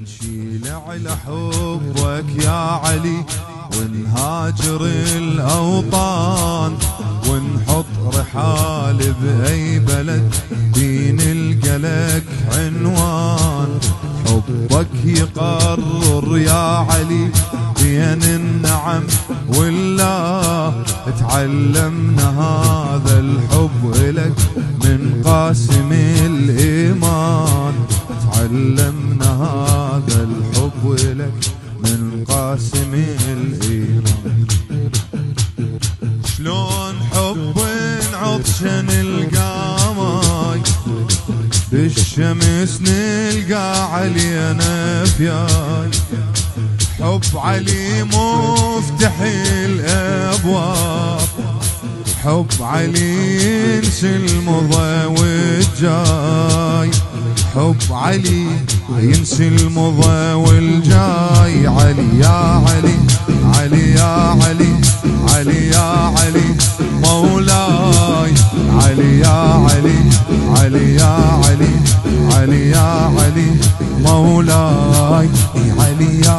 نشيل على حبك يا علي ونهاجر الأوطان ونحط رحال بأي بلد دين القلق عنوان. حبك يقرر يا علي بين النعم والله، تعلمنا هذا الحب لك من قاسم الإيمان. تعلمنا هذا الحب لك من قاسم الإيمان. شلون حب عطشان القمر بالشمس نلقى علينا فياي. حب علي مفتح الأبواب، حب علي ينسي المضى والجاي. حب علي ينسي المضى والجاي. علي يا علي علي يا علي علي يا علي مولاي. علي يا علي علي يا علي علي يا علي مولاي. علي يا